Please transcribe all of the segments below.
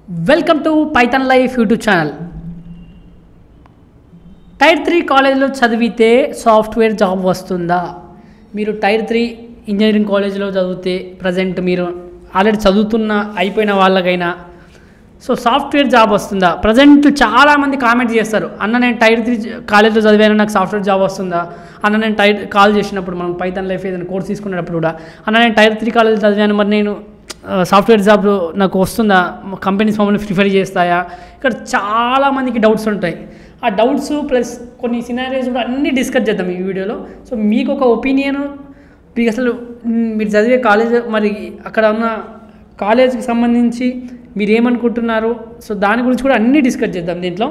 Welcome to Python Life YouTube channel. Tier 3 కాలేజ్లో చదివితే software job వస్తుందా? మీరు టైర్ 3 ఇంజనీరింగ్ కాలేజ్లో చదివితే ప్రజెంట్ మీరు ఆల్రెడీ చదువుతున్న అయిపోయిన వాళ్ళకైనా సో సాఫ్ట్వేర్ జాబ్ వస్తుందా? ప్రజెంట్ చాలామంది కామెంట్ చేస్తారు, అన్న నేను టైర్ 3 కాలేజ్లో చదివాను, నాకు సాఫ్ట్వేర్ జాబ్ వస్తుందా? అన్న నేను కాల్ చేసినప్పుడు మనం పైథాన్ లైఫ్ ఏదైనా కోర్స్ తీసుకునేటప్పుడు కూడా అన్న నేను టైర్ 3 కాలేజ్లో చదివాను, మరి నేను సాఫ్ట్వేర్ జాబ్ నాకు వస్తుందా? కంపెనీస్ మమ్మల్ని ప్రిఫర్ చేస్తాయా? ఇక్కడ చాలామందికి డౌట్స్ ఉంటాయి. ఆ డౌట్స్ ప్లస్ కొన్ని సినారియోస్ కూడా అన్నీ డిస్కస్ చేద్దాం ఈ వీడియోలో. సో మీకు ఒక ఒపీనియన్, మీకు అసలు మీరు చదివే కాలేజ్, మరి అక్కడ ఉన్న కాలేజ్కి సంబంధించి మీరు ఏమనుకుంటున్నారు, సో దాని గురించి కూడా అన్నీ డిస్కస్ చేద్దాం దీంట్లో.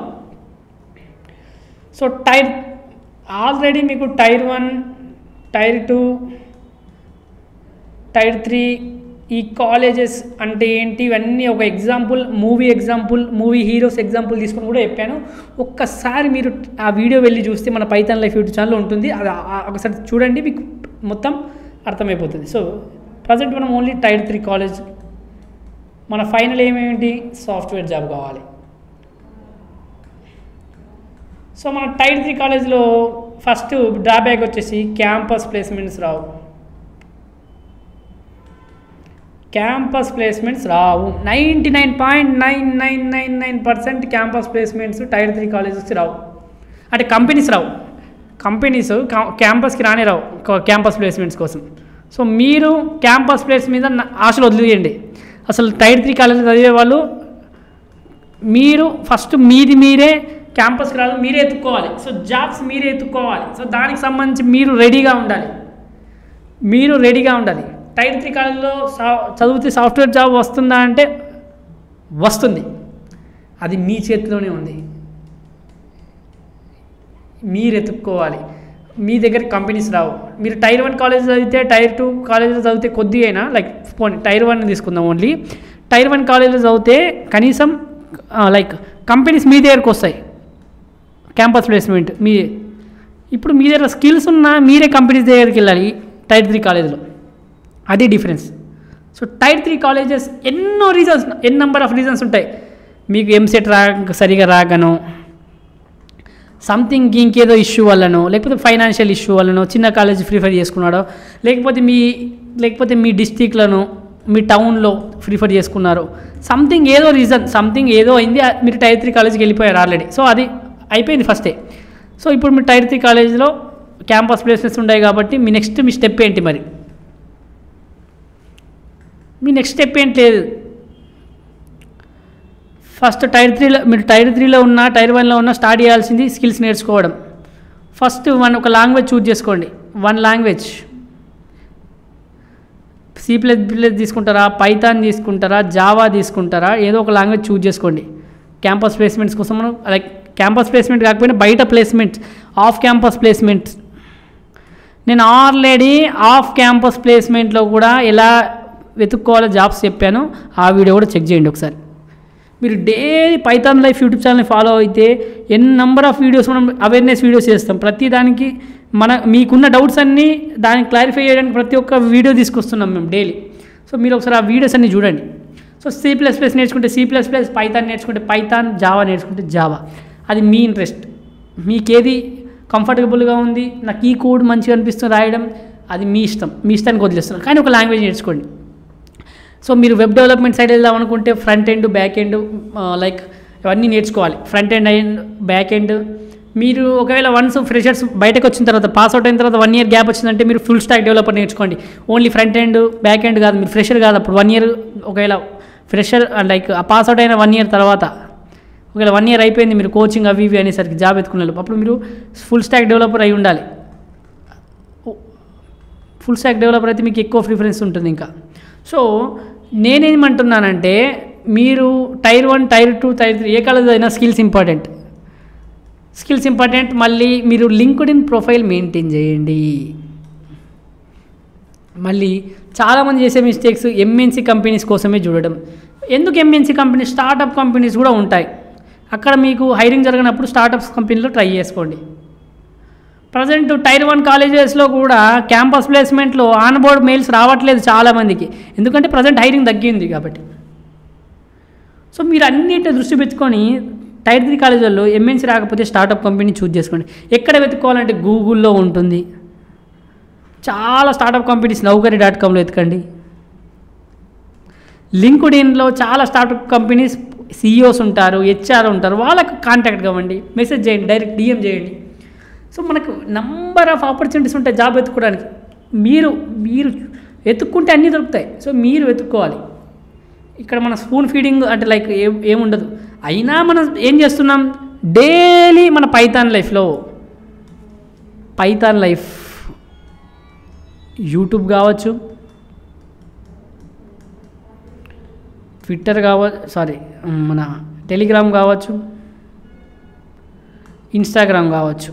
సో ఆల్రెడీ మీకు టైర్ 1, టైర్ 2, టైర్ 3 ఈ కాలేజెస్ అంటే ఏంటి ఇవన్నీ ఒక ఎగ్జాంపుల్, మూవీ హీరోస్ ఎగ్జాంపుల్ తీసుకొని కూడా చెప్పాను. ఒక్కసారి మీరు ఆ వీడియో వెళ్ళి చూస్తే మన పైథాన్ లైఫ్ యూట్యూబ్ ఛానల్ ఉంటుంది, అది ఒకసారి చూడండి, మీకు మొత్తం అర్థమైపోతుంది. సో ప్రజెంట్ మనం ఓన్లీ టైర్ 3 కాలేజ్, మన ఫైనల్ ఏమేంటి, సాఫ్ట్వేర్ జాబ్ కావాలి. సో మన టైర్ 3 కాలేజ్లో ఫస్ట్ డ్రాబ్యాక్ వచ్చేసి క్యాంపస్ ప్లేస్మెంట్స్ రావు. క్యాంపస్ ప్లేస్మెంట్స్ రావు. 99.9999% క్యాంపస్ ప్లేస్మెంట్స్ టైర్ 3 కాలేజెస్కి రావు. అంటే కంపెనీస్ రావు, కంపెనీస్ క్యాంపస్కి రానే రావు క్యాంపస్ ప్లేస్మెంట్స్ కోసం. సో మీరు క్యాంపస్ ప్లేస్ మీద ఆశలు వదిలేయండి. అసలు టైర్ 3 కాలేజ్ చదివే వాళ్ళు మీరు ఫస్ట్ మీరే క్యాంపస్కి రావాలి, మీరే ఎత్తుక్కోవాలి. సో జాబ్స్ మీరే ఎత్తుక్కోవాలి. సో దానికి సంబంధించి మీరు రెడీగా ఉండాలి. టైర్ 3 కాలేజ్లో చదివితే సాఫ్ట్వేర్ జాబ్ వస్తుందా అంటే వస్తుంది, అది మీ చేతిలోనే ఉంది. మీరు ఎత్తుక్కోవాలి. మీ దగ్గర కంపెనీస్ రావు. మీరు టైర్ 1 కాలేజ్ చదివితే, టైర్ 2 కాలేజ్లో చదివితే కొద్దిగా అయినా, లైక్ పోనీ టైర్ 1 తీసుకుందాం, ఓన్లీ టైర్ 1 కాలేజ్లో చదివితే కనీసం లైక్ కంపెనీస్ మీ దగ్గరకు వస్తాయి, క్యాంపస్ ప్లేస్మెంట్ ఇప్పుడు మీ దగ్గర స్కిల్స్ ఉన్నా మీరే కంపెనీస్ దగ్గరికి వెళ్ళాలి టైర్ 3 కాలేజ్లో. అది difference. So tier 3 colleges n number of reasons ఉంటాయి. మీకు ఎంసెట్ సరిగా రాకనో, సంథింగ్ ఇంకేదో ఇష్యూ వల్లనో, లేకపోతే ఫైనాన్షియల్ ఇష్యూ వల్లనో చిన్న కాలేజ్ ప్రిఫర్ చేసుకున్నాడో, లేకపోతే మీ డిస్టిక్లను, మీ టౌన్లో ప్రిఫర్ చేసుకున్నారు, సంథింగ్ ఏదో అయింది, మీరు టైర్ 3 కాలేజ్కి వెళ్ళిపోయారు ఆల్రెడీ. సో అది అయిపోయింది ఫస్టే. సో ఇప్పుడు మీరు టైర్ 3 కాలేజ్లో క్యాంపస్ ప్లేసెస్ ఉన్నాయి కాబట్టి మీ స్టెప్ ఏంటి? మరి మీ నెక్స్ట్ స్టెప్ ఏంటి లేదు. ఫస్ట్ మీరు టైర్ 3లో ఉన్న, టైర్ 1లో ఉన్న స్టార్ట్ చేయాల్సింది స్కిల్స్ నేర్చుకోవడం. ఫస్ట్ ఒక లాంగ్వేజ్ చూజ్ చేసుకోండి. వన్ లాంగ్వేజ్, C++ తీసుకుంటారా, పైథాన్ తీసుకుంటారా, జావా తీసుకుంటారా, ఏదో ఒక లాంగ్వేజ్ చూజ్ చేసుకోండి. క్యాంపస్ ప్లేస్మెంట్స్ కోసం లైక్ క్యాంపస్ ప్లేస్మెంట్ కాకపోయినా బయట ప్లేస్మెంట్స్, ఆఫ్ క్యాంపస్ ప్లేస్మెంట్స్, నేను ఆల్రెడీ ఆఫ్ క్యాంపస్ ప్లేస్మెంట్లో కూడా ఎలా వెతుక్కోవాలో జాబ్స్ చెప్పాను, ఆ వీడియో కూడా చెక్ చేయండి ఒకసారి. మీరు డైలీ పైథాన్ లైఫ్ యూట్యూబ్ ఛానల్ని ఫాలో అయితే నెంబర్ ఆఫ్ వీడియోస్ మనం అవేర్నెస్ వీడియోస్ చేస్తాం. ప్రతి దానికి మీకున్న డౌట్స్ అన్నీ దాన్ని క్లారిఫై చేయడానికి ప్రతి ఒక్క వీడియో తీసుకొస్తున్నాం మేము డైలీ. సో మీరు ఒకసారి ఆ వీడియోస్ అన్నీ చూడండి. సో C++ నేర్చుకుంటే C++, పైథాన్ నేర్చుకుంటే పైథాన్, జావా నేర్చుకుంటే జావా. అది మీ ఇంట్రెస్ట్, మీకేది కంఫర్టబుల్గా ఉంది, నాకు ఈ కోడ్ మంచిగా అనిపిస్తుంది రాయడం, అది మీ ఇష్టానికి వదిలేస్తున్నారు. కానీ ఒక లాంగ్వేజ్ నేర్చుకోండి. సో మీరు వెబ్ డెవలప్మెంట్ సైడ్ వెళ్దాం అనుకుంటే front end, back end, like ఇవన్నీ నేర్చుకోవాలి. Front end and back end. మీరు ఒకవేళ వన్స్ ఫ్రెషర్స్ బయటకు వచ్చిన తర్వాత, పాస్ అవుట్ అయిన తర్వాత 1 year గ్యాప్ వచ్చిందంటే మీరు ఫుల్ స్టాక్ డెవలపర్ నేర్చుకోండి. Only front end back end కాదు, మీరు ఫ్రెషర్ కాదు అప్పుడు 1 year, ఒకవేళ ఫ్రెషర్ లైక్ పాస్ అవుట్ అయిన 1 year తర్వాత, ఒకవేళ 1 year అయిపోయింది మీరు కోచింగ్ అవి ఇవి అనేసరికి జాబ్ ఎత్తుకున్నారు, అప్పుడు మీరు ఫుల్ స్టాక్ డెవలపర్ అయి ఉండాలి. ఫుల్ స్టాక్ డెవలపర్ అయితే మీకు ఎక్కువ ప్రిఫరెన్స్ ఉంటుంది ఇంకా. సో నేనేమంటున్నానంటే మీరు టైర్ 1, టైర్ 2, టైర్ 3 ఏ కాలేజ్ అయినా స్కిల్స్ ఇంపార్టెంట్. మళ్ళీ మీరు లింక్డ్ఇన్ ప్రొఫైల్ మెయింటైన్ చేయండి. మళ్ళీ చాలామంది చేసే మిస్టేక్స్ MNC కంపెనీస్ కోసమే చూడడం. ఎందుకు MNC కంపెనీ, స్టార్టప్ కంపెనీస్ కూడా ఉంటాయి, అక్కడ మీకు హైరింగ్ జరగనప్పుడు స్టార్టప్స్ కంపెనీలో ట్రై చేసుకోండి. ప్రజెంట్ టైర్ 1 కాలేజెస్లో కూడా క్యాంపస్ ప్లేస్మెంట్లో ఆన్బోర్డ్ మెయిల్స్ రావట్లేదు చాలామందికి, ఎందుకంటే ప్రజెంట్ హైరింగ్ తగ్గింది కాబట్టి. సో మీరు అన్నిటి దృష్టి పెట్టుకొని టైర్ 3 కాలేజీల్లో ఎంఎన్సీ రాకపోతే స్టార్టప్ కంపెనీ చూజ్ చేసుకోండి. ఎక్కడ వెతుక్కోవాలంటే గూగుల్లో ఉంటుంది, చాలా స్టార్టప్ కంపెనీస్ Naukari.comలో వెతకండి, లింక్డ్ఇన్లో చాలా స్టార్టప్ కంపెనీస్ సిఇఓస్ ఉంటారు, హెచ్ఆర్ ఉంటారు, వాళ్ళకు కాంటాక్ట్ కావండి, మెసేజ్ చేయండి, డైరెక్ట్ డిఎం చేయండి. సో మనకు నంబర్ ఆఫ్ ఆపర్చునిటీస్ ఉంటాయి జాబ్ వెతుక్కోవడానికి. మీరు వెతుక్కుంటే అన్నీ దొరుకుతాయి. సో మీరు వెతుక్కోవాలి. ఇక్కడ మన స్పూన్ ఫీడింగ్ అంటే లైక్ ఏముండదు. అయినా మనం ఏం చేస్తున్నాం డైలీ మన పైథాన్ లైఫ్ యూట్యూబ్ కావచ్చు, ట్విట్టర్ మన టెలిగ్రామ్ కావచ్చు, ఇన్స్టాగ్రామ్ కావచ్చు,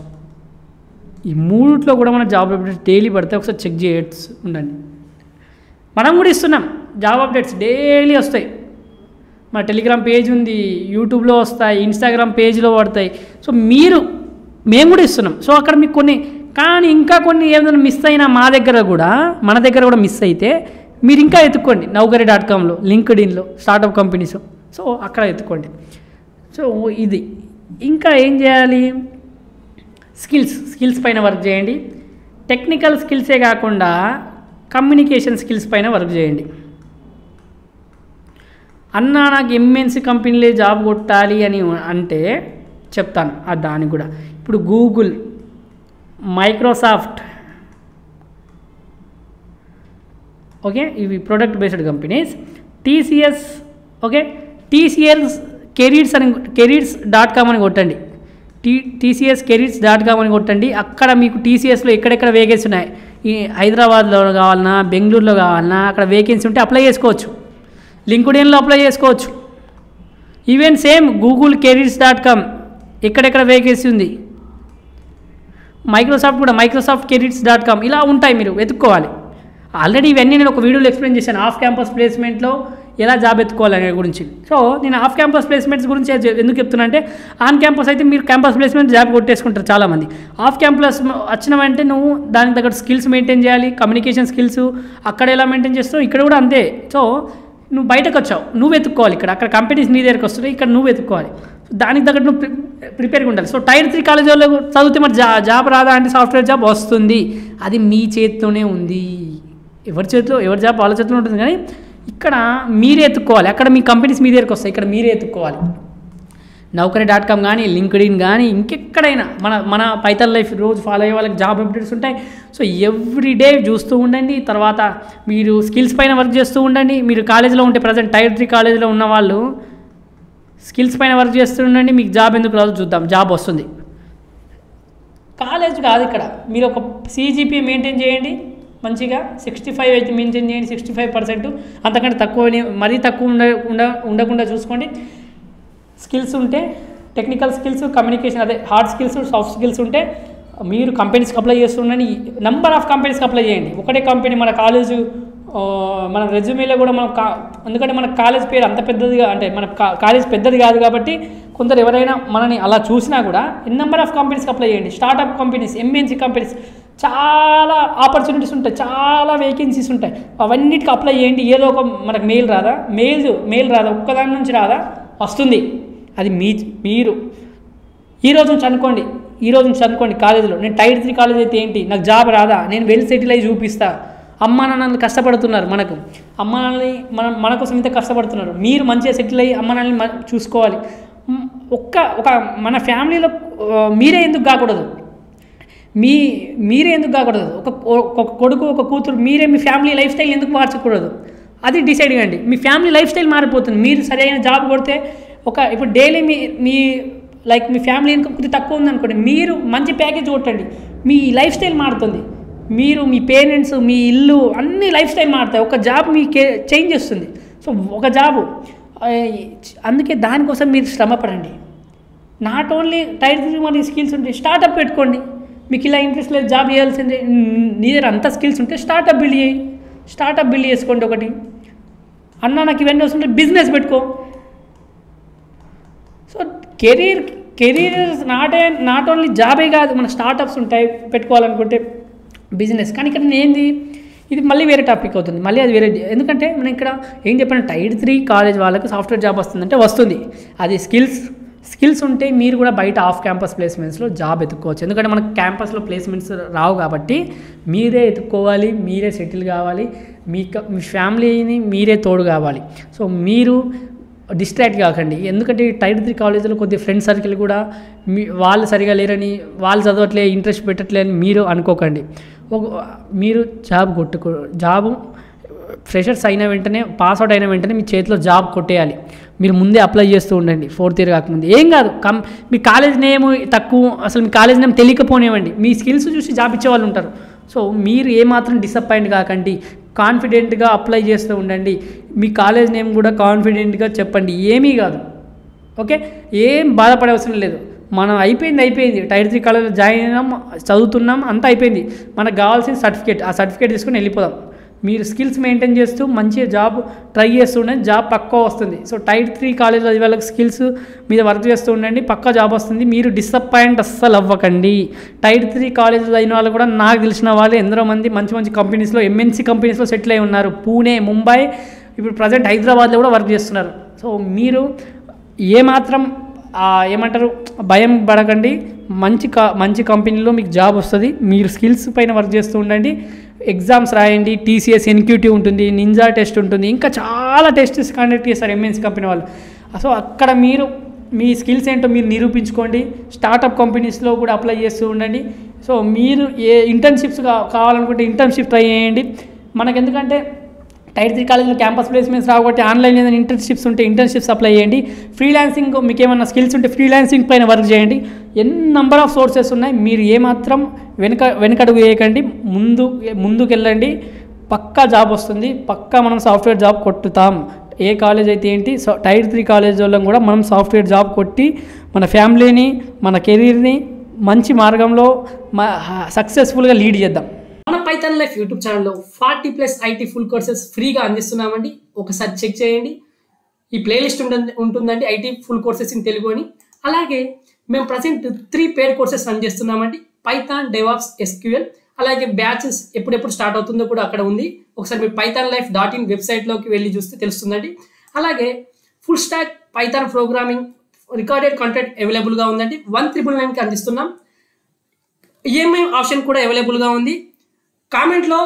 ఈ మూడిట్లో కూడా మన జాబ్ అప్డేట్స్ డైలీ పడితే ఒకసారి చెక్ చేయొచ్చు ఉండండి. మనం కూడా ఇస్తున్నాం జాబ్ అప్డేట్స్ డైలీ వస్తాయి. మన టెలిగ్రామ్ పేజ్ ఉంది, యూట్యూబ్లో వస్తాయి, ఇన్స్టాగ్రామ్ పేజ్లో పడతాయి. సో మేము కూడా ఇస్తున్నాం. సో అక్కడ మీకు కానీ ఇంకా కొన్ని ఏదైనా మిస్ అయినా మన దగ్గర కూడా మిస్ అయితే మీరు ఇంకా ఎత్తుక్కోండి. Naukari.comలో, లింక్డ్ఇన్లో స్టార్టప్ కంపెనీస్. సో అక్కడ ఎత్తుక్కోండి. సో ఇది ఇంకా ఏం చేయాలి, స్కిల్స్ పైన వర్క్ చేయండి. టెక్నికల్ స్కిల్సే కాకుండా కమ్యూనికేషన్ స్కిల్స్ పైన వర్క్ చేయండి. అన్నా నాకు ఎంఎన్సీ కంపెనీలే జాబ్ కొట్టాలి అని అంటే చెప్తాను దానికి కూడా. ఇప్పుడు గూగుల్, మైక్రోసాఫ్ట్, ఓకే, ఇవి product based companies. TCS, okay, TCS కెరీర్స్.com అని కొట్టండి. TCScareers.com అని కొట్టండి. అక్కడ మీకు టీసీఎస్లో ఎక్కడెక్కడ వేకెన్సీ ఉన్నాయి, ఈ హైదరాబాద్లో కావాలన్నా, బెంగళూరులో కావాలన్నా, అక్కడ వేకెన్సీ ఉంటే అప్లై చేసుకోవచ్చు. లింక్డ్ఇన్లో అప్లై చేసుకోవచ్చు. ఈవెన్ సేమ్ గూగుల్ కెరీర్స్.com ఎక్కడెక్కడ వేకెన్సీ ఉంది. మైక్రోసాఫ్ట్ కూడా మైక్రోసాఫ్ట్ కెరీర్స్.com ఇలా ఉంటాయి, మీరు వెతుక్కోవాలి. ఆల్రెడీ ఇవన్నీ నేను ఒక వీడియోలో ఎక్స్ప్లెయిన్ చేశాను, ఆఫ్ క్యాంపస్ ప్లేస్మెంట్లో ఎలా జాబ్ ఎత్తుకోవాలనే గురించి. సో నేను ఆఫ్ క్యాంపస్ ప్లేస్మెంట్స్ గురించి ఎందుకు చెప్తున్నా అంటే, ఆన్ క్యాంపస్ అయితే మీరు క్యాంపస్ ప్లేస్మెంట్ జాబ్ కొట్టేసుకుంటారు చాలామంది. ఆఫ్ క్యాంపస్ వచ్చినవంటే నువ్వు దానికి తగ్గ స్కిల్స్ మెయింటైన్ చేయాలి, కమ్యూనికేషన్ స్కిల్స్ అక్కడ ఎలా మెయింటైన్ చేస్తావు ఇక్కడ కూడా అంతే. సో నువ్వు బయటకు వచ్చావు, నువ్వు వెతుక్కోవాలి. అక్కడ కంపెనీస్ నీ దగ్గరికి వస్తున్నాయి, ఇక్కడ నువ్వు వెతుక్కోవాలి. దానికి తగ్గట్టు నువ్వు ప్రిపేర్గా ఉండాలి. సో టైర్ 3 కాలేజీలో చదివితే మరి జాబ్ రాదా అంటే సాఫ్ట్వేర్ జాబ్ వస్తుంది. అది మీ చేతితోనే ఉంది. ఎవరి జాబ్ వాళ్ళ చేతిలో ఉంటుంది, కానీ ఇక్కడ మీరే ఎత్తుక్కోవాలి. అక్కడ మీ కంపెనీస్ మీ దగ్గరికి వస్తాయి, ఇక్కడ మీరే ఎత్తుక్కోవాలి. Naukari.com కానీ, లింక్డ్ఇన్ కానీ, ఇంకెక్కడైనా మన పైథాన్ లైఫ్ రోజు ఫాలో అయ్యే వాళ్ళకి జాబ్ అప్డేట్స్ ఉంటాయి. సో ఎవ్రీడే చూస్తూ ఉండండి. తర్వాత మీరు స్కిల్స్ పైన వర్క్ చేస్తూ ఉండండి. మీరు కాలేజీలో ఉంటే ప్రజెంట్ టైర్ 3 కాలేజీలో ఉన్న వాళ్ళు స్కిల్స్ పైన వర్క్ చేస్తూ ఉండండి. మీకు జాబ్ ఎందుకు రాదు చూద్దాం, జాబ్ వస్తుంది. కాలేజ్ కాదు ఇక్కడ, మీరు ఒక CGPA మెయింటైన్ చేయండి మంచిగా. 65 అయితే మెయింటైన్ చేయండి, 65%. అంతకంటే తక్కువ మరీ తక్కువ ఉండకుండా చూసుకోండి. స్కిల్స్ ఉంటే, టెక్నికల్ స్కిల్స్, కమ్యూనికేషన్, అదే హార్డ్ స్కిల్స్, సాఫ్ట్ స్కిల్స్ ఉంటే మీరు కంపెనీస్కి అప్లై చేస్తుండండి. నెంబర్ ఆఫ్ కంపెనీస్కి అప్లై చేయండి. ఒకటే కంపెనీ మన కాలేజు మన రెజ్యూమేలో కూడా మనం ఎందుకంటే మన కాలేజ్ పేరు అంత పెద్దదిగా, అంటే మన కాలేజ్ పెద్దది కాదు కాబట్టి కొందరు ఎవరైనా మనని అలా చూసినా కూడా నెంబర్ ఆఫ్ కంపెనీస్కి అప్లై చేయండి. స్టార్టప్ కంపెనీస్, ఎంఎన్సీ కంపెనీస్, చాలా ఆపర్చునిటీస్ ఉంటాయి, చాలా వేకెన్సీస్ ఉంటాయి. అవన్నిటికి అప్లై చేయండి. ఏదో ఒక మనకు మెయిల్ రాదా, ఒక్కదాని నుంచి రాదా, వస్తుంది. అది మీరు ఈరోజు నుంచి అనుకోండి కాలేజీలో నేను టైర్ 3 కాలేజ్ అయితే ఏంటి, నాకు జాబ్ రాదా, నేను వెల్ సెటిల్ అయ్యి చూపిస్తా. అమ్మా నాన్నలు కష్టపడుతున్నారు, అమ్మా నాన్నని మన కోసం ఇంత కష్టపడుతున్నారు. మీరు మంచిగా సెటిల్ అయ్యి అమ్మా నాన్నని చూసుకోవాలి. ఒక మన ఫ్యామిలీలో మీరే ఎందుకు కాకూడదు, ఒక కొడుకు ఒక కూతురు మీరే మీ ఫ్యామిలీ లైఫ్ స్టైల్ ఎందుకు మార్చకూడదు, అది డిసైడ్ కండి. మీ ఫ్యామిలీ లైఫ్ స్టైల్ మారిపోతుంది. మీరు సరైన జాబ్ కొడితే ఇప్పుడు డైలీ మీ ఫ్యామిలీ ఇన్కమ్ కొద్దిగా తక్కువ ఉందనుకోండి, మీరు మంచి ప్యాకేజ్ కొట్టండి, మీ లైఫ్ స్టైల్ మారుతుంది. మీరు, మీ పేరెంట్స్, మీ ఇల్లు అన్ని లైఫ్ స్టైల్ మారుతాయి. ఒక జాబ్ మీ చేంజ్ చేస్తుంది. సో ఒక జాబు, అందుకే దానికోసం మీరు శ్రమ పడండి. నాట్ ఓన్లీ టైర్ 3 మన స్కిల్స్ ఉంటాయి, స్టార్టప్ పెట్టుకోండి. మీకు ఇలా ఇంట్రెస్ట్ లేదు, జాబ్ చేయాల్సిందే, నీ దగ్గర అంత స్కిల్స్ ఉంటే స్టార్టప్ బిల్డ్ చేసుకోండి. ఒకటి అన్న నాకు ఇవన్నీ వస్తుంటే బిజినెస్ పెట్టుకో. సో కెరీర్ నాట్ ఓన్లీ జాబే కాదు, మన స్టార్టప్స్ ఉంటాయి పెట్టుకోవాలనుకుంటే, బిజినెస్. కానీ ఇక్కడ ఏంది, ఇది మళ్ళీ వేరే టాపిక్ అవుతుంది, మళ్ళీ అది వేరే. ఎందుకంటే మనం ఇక్కడ ఏం చెప్పాను, టైర్ 3 కాలేజ్ వాళ్ళకు సాఫ్ట్వేర్ జాబ్ వస్తుందంటే వస్తుంది. అది స్కిల్స్ ఉంటే మీరు కూడా బయట ఆఫ్ క్యాంపస్ ప్లేస్మెంట్స్లో జాబ్ ఎత్తుక్కోవచ్చు. ఎందుకంటే మనకు క్యాంపస్లో ప్లేస్మెంట్స్ రావు కాబట్టి మీరే ఎత్తుక్కోవాలి, మీరే సెటిల్ కావాలి, మీ ఫ్యామిలీని మీరే తోడు కావాలి. సో మీరు డిస్ట్రాక్ట్ కాకండి. ఎందుకంటే టైర్ 3 కాలేజీలో కొద్దిగా ఫ్రెండ్ సర్కిల్ కూడా వాళ్ళు సరిగా లేరని, వాళ్ళు చదవట్లే, ఇంట్రెస్ట్ పెట్టట్లే అని మీరు అనుకోకండి. మీరు జాబ్ ఫ్రెషర్స్ అయిన వెంటనే, పాస్అవుట్ అయిన వెంటనే మీ చేతిలో జాబ్ కొట్టేయాలి. మీరు ముందే అప్లై చేస్తూ ఉండండి 4th ఇయర్ కాకముందు. ఏం కాదు, మీ కాలేజ్ నేమ్ తక్కువ, అసలు మీ కాలేజ్ నేమ్ తెలియకపోనివ్వండి, మీ స్కిల్స్ చూసి జాబ్ ఇచ్చే వాళ్ళు ఉంటారు. సో మీరు ఏమాత్రం డిసప్పాయింట్ కాకండి, కాన్ఫిడెంట్గా అప్లై చేస్తూ ఉండండి. మీ కాలేజ్ నేమ్ కూడా కాన్ఫిడెంట్గా చెప్పండి, ఏమీ కాదు. ఓకే, ఏం బాధపడే అవసరం లేదు. మనం అయిపోయింది టైర్ 3 కాలేజ్లో జాయిన్ అయినాం, చదువుతున్నాం, అంతా అయిపోయింది. మనకు కావాల్సిన సర్టిఫికేట్, ఆ సర్టిఫికేట్ తీసుకుని వెళ్ళిపోదాం. మీరు స్కిల్స్ మెయింటైన్ చేస్తూ మంచిగా జాబ్ ట్రై చేస్తూ ఉండండి, జాబ్ పక్కా వస్తుంది. సో టైర్ 3 కాలేజ్లో వాళ్ళకి స్కిల్స్ మీద వర్క్ చేస్తూ ఉండండి, పక్కా జాబ్ వస్తుంది. మీరు డిసప్పాయింట్ అస్సలు అవ్వకండి. టైర్ 3 కాలేజ్లో అయిన వాళ్ళు కూడా నాకు తెలిసిన వాళ్ళు ఎందరో మంది మంచి కంపెనీస్లో, ఎంఎన్సీ కంపెనీస్లో సెటిల్ అయి ఉన్నారు. పూణే, ముంబై, ఇప్పుడు ప్రజెంట్ హైదరాబాద్లో కూడా వర్క్ చేస్తున్నారు. సో మీరు ఏమాత్రం ఏమంటారు భయం పడకండి, మంచి కంపెనీలో మీకు జాబ్ వస్తుంది. మీరు స్కిల్స్ పైన వర్క్ చేస్తూ ఉండండి, ఎగ్జామ్స్ రాయండి, టీసీఎస్ ఎన్క్యూటీ ఉంటుంది, నింజా టెస్ట్ ఉంటుంది, ఇంకా చాలా టెస్ట్స్ కండక్ట్ చేస్తారు ఎంఎన్సీ కంపెనీ వాళ్ళు. సో అక్కడ మీరు మీ స్కిల్స్ ఏంటో మీరు నిరూపించుకోండి. స్టార్టప్ కంపెనీస్లో కూడా అప్లై చేస్తూ ఉండండి. సో మీరు ఏ ఇంటర్న్షిప్స్ కావాలనుకుంటే ఇంటర్న్షిప్ ట్రై చేయండి. మనకెందుకంటే టైర్ 3 కాలేజ్లో క్యాంపస్ ప్లేస్మెంట్స్ రాబట్టి ఆన్లైన్ ఏదైనా ఇంటర్న్షిప్స్ ఉంటే ఇంటర్న్షిప్స్ అప్లై చేయండి. ఫ్రీలాన్సింగ్ మీకు ఏమైనా స్కిల్స్ ఉంటే ఫ్రీలాన్సింగ్ పైన వర్క్ చేయండి. నెంబర్ ఆఫ్ సోర్సెస్ ఉన్నాయి. మీరు ఏమాత్రం వెనకడుగు వేయకండి, ముందుకు వెళ్ళండి. పక్కా జాబ్ వస్తుంది, పక్కా మనం సాఫ్ట్వేర్ జాబ్ కొట్టుతాం. ఏ కాలేజ్ అయితే ఏంటి, టైర్ 3 కాలేజ్ వాళ్ళం కూడా మనం సాఫ్ట్వేర్ జాబ్ కొట్టి మన ఫ్యామిలీని, మన కెరీర్ని మంచి మార్గంలో సక్సెస్ఫుల్గా లీడ్ చేద్దాం. మన పైథాన్ లైఫ్ యూట్యూబ్ ఛానల్లో 40+ ఐటీ ఫుల్ కోర్సెస్ ఫ్రీగా అందిస్తున్నామండి. ఒకసారి చెక్ చేయండి. ఈ ప్లేలిస్ట్ ఉంటుందండి, IT full courses in Telugu అని. అలాగే మేము ప్రజెంట్ 3 పెయిడ్ కోర్సెస్ రన్ చేస్తున్నామండి. Python, DevOps, SQL. అలాగే బ్యాచెస్ ఎప్పుడెప్పుడు స్టార్ట్ అవుతుందో కూడా అక్కడ ఉంది. ఒకసారి మీరు pythonlife.in వెబ్సైట్లోకి వెళ్ళి చూస్తే తెలుస్తుందండి. అలాగే full stack Python programming recorded content అవైలబుల్గా ఉందండి. 1999కి అందిస్తున్నాం. ఈఎంఐ ఆప్షన్ కూడా అవైలబుల్గా ఉంది. కామెంట్లో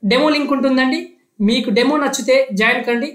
డెమో లింక్ ఉంటుందండి. మీకు డెమో నచ్చితే జాయిన్ కండి.